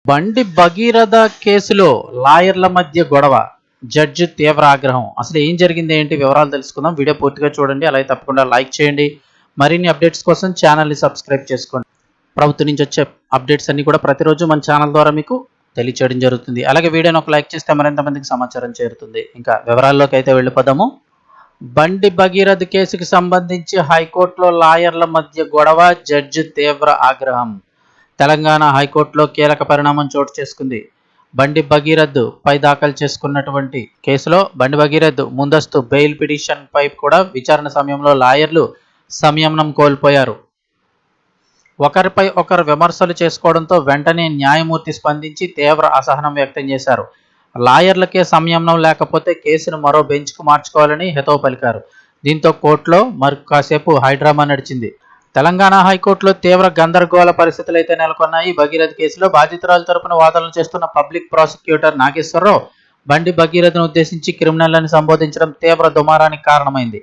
బండి భగీరథ కేసులో లాయర్ల మధ్య గొడవ, జడ్జి తీవ్ర ఆగ్రహం. అసలు ఏం జరిగింది ఏంటి వివరాలు తెలుసుకుందాం. వీడియో పూర్తిగా చూడండి, అలాగే తప్పకుండా లైక్ చేయండి. మరిన్ని అప్డేట్స్ కోసం ఛానల్ని సబ్స్క్రైబ్ చేసుకోండి. ప్రభుత్వం నుంచి వచ్చే అప్డేట్స్ అన్ని కూడా ప్రతిరోజు మన ఛానల్ ద్వారా మీకు తెలియచేయడం జరుగుతుంది. అలాగే వీడియోని ఒక లైక్ చేస్తే మరింత మందికి సమాచారం చేరుతుంది. ఇంకా వివరాల్లోకి అయితే వెళ్ళిపోదాము. బండి భగీరథ కేసుకి సంబంధించి హైకోర్టులో లాయర్ల మధ్య గొడవ, జడ్జి తీవ్ర ఆగ్రహం. తెలంగాణ హైకోర్టులో కీలక పరిణామం చోటు చేసుకుంది. బండి భగీరథ్ పై దాఖలు చేసుకున్నటువంటి కేసులో బండి భగీరథ్ ముందస్తు బెయిల్ పిటిషన్ పై కూడా విచారణ సమయంలో లాయర్లు సంయమనం కోల్పోయారు. ఒకరిపై ఒకరు విమర్శలు చేసుకోవడంతో వెంటనే న్యాయమూర్తి స్పందించి తీవ్ర అసహనం వ్యక్తం చేశారు. లాయర్లకే సంయమనం లేకపోతే కేసును మరో బెంచ్కు మార్చుకోవాలని హితవు పలికారు. దీంతో కోర్టులో మరి కాసేపు హైడ్రామా నడిచింది. తెలంగాణ హైకోర్టులో తీవ్ర గందరగోళ పరిస్థితులు అయితే నెలకొన్నాయి. భగీరథ్ కేసులో బాధితురాల తరపున వాదనలు చేస్తున్న పబ్లిక్ ప్రాసిక్యూటర్ నాగేశ్వరరావు బండి భగీరథ్ను ఉద్దేశించి క్రిమినల్ని సంబోధించడం తీవ్ర దుమారానికి కారణమైంది.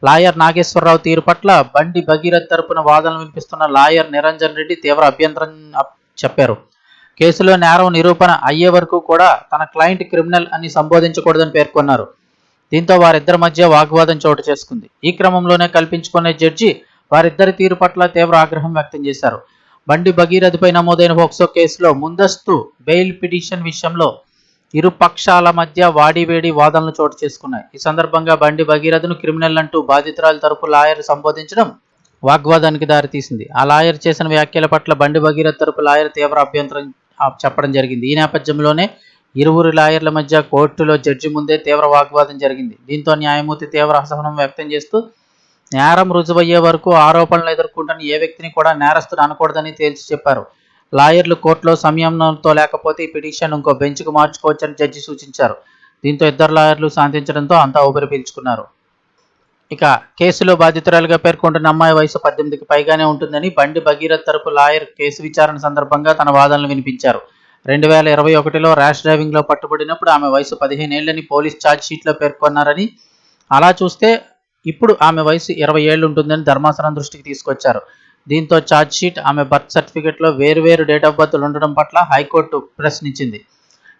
లాయర్ నాగేశ్వరరావు తీరు పట్ల బండి భగీరథ్ తరపున వాదనలు వినిపిస్తున్న లాయర్ నిరంజన్ రెడ్డి తీవ్ర అభ్యంతరం చెప్పారు. కేసులో నేరం నిరూపణ అయ్యే వరకు కూడా తన క్లయింట్ క్రిమినల్ అని సంబోధించకూడదని పేర్కొన్నారు. దీంతో వారిద్దరి మధ్య వాగ్వాదం చోటు చేసుకుంది. ఈ క్రమంలోనే కల్పించుకునే జడ్జి వారిద్దరి తీరు పట్ల తీవ్ర ఆగ్రహం వ్యక్తం చేశారు. బండి భగీరథ్పై నమోదైన పోక్సో కేసులో ముందస్తు బెయిల్ పిటిషన్ విషయంలో ఇరు పక్షాల మధ్య వాడివేడి వాదనలు చోటు చేసుకున్నాయి. ఈ సందర్భంగా బండి భగీరథ్ను క్రిమినల్ అంటూ బాధితురాల తరపు లాయర్ సంబోధించడం వాగ్వాదానికి దారితీసింది. ఆ లాయర్ చేసిన వ్యాఖ్యల పట్ల బండి భగీరథ్ తరపు లాయర్ తీవ్ర అభ్యంతరం చెప్పడం జరిగింది. ఈ నేపథ్యంలోనే ఇరువురు లాయర్ల మధ్య కోర్టులో జడ్జి ముందే తీవ్ర వాగ్వాదం జరిగింది. దీంతో న్యాయమూర్తి తీవ్ర అసహనం వ్యక్తం చేస్తూ నేరం రుజువయ్యే వరకు ఆరోపణలు ఎదుర్కొంటున్న ఏ వ్యక్తిని కూడా నేరస్తుడు అనకూడదని తేల్చి చెప్పారు. లాయర్లు కోర్టులో సంయమనంతో లేకపోతే ఈ పిటిషన్ ఇంకో బెంచ్కు మార్చుకోవచ్చని జడ్జి సూచించారు. దీంతో ఇద్దరు లాయర్లు శాంతించడంతో అంతా ఊపిరి పీల్చుకున్నారు. ఇక కేసులో బాధితురాలుగా పేర్కొంటున్న అమ్మాయి వయసు 18కి పైగానే ఉంటుందని బండి భగీరథ్ తరపు లాయర్ కేసు విచారణ సందర్భంగా తన వాదనలు వినిపించారు. 2021లో ర్యాష్ డ్రైవింగ్లో పట్టుబడినప్పుడు ఆమె వయసు 15 ఏళ్లని పోలీస్ ఛార్జ్ షీట్లో పేర్కొన్నారని, అలా చూస్తే ఇప్పుడు ఆమె వయసు 20 ఏళ్లు ఉంటుందని ధర్మాసనం దృష్టికి తీసుకొచ్చారు. దీంతో ఛార్జ్ షీట్ ఆమె బర్త్ సర్టిఫికెట్లో వేరువేరు డేట్ ఆఫ్ బర్త్లు ఉండడం పట్ల హైకోర్టు ప్రశ్నించింది.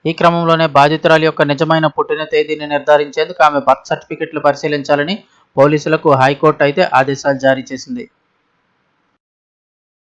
ఈ క్రమంలోనే బాధితురాలి యొక్క నిజమైన పుట్టిన తేదీని నిర్ధారించేందుకు ఆమె బర్త్ సర్టిఫికెట్లు పరిశీలించాలని పోలీసులకు హైకోర్టు అయితే ఆదేశాలు జారీ చేసింది.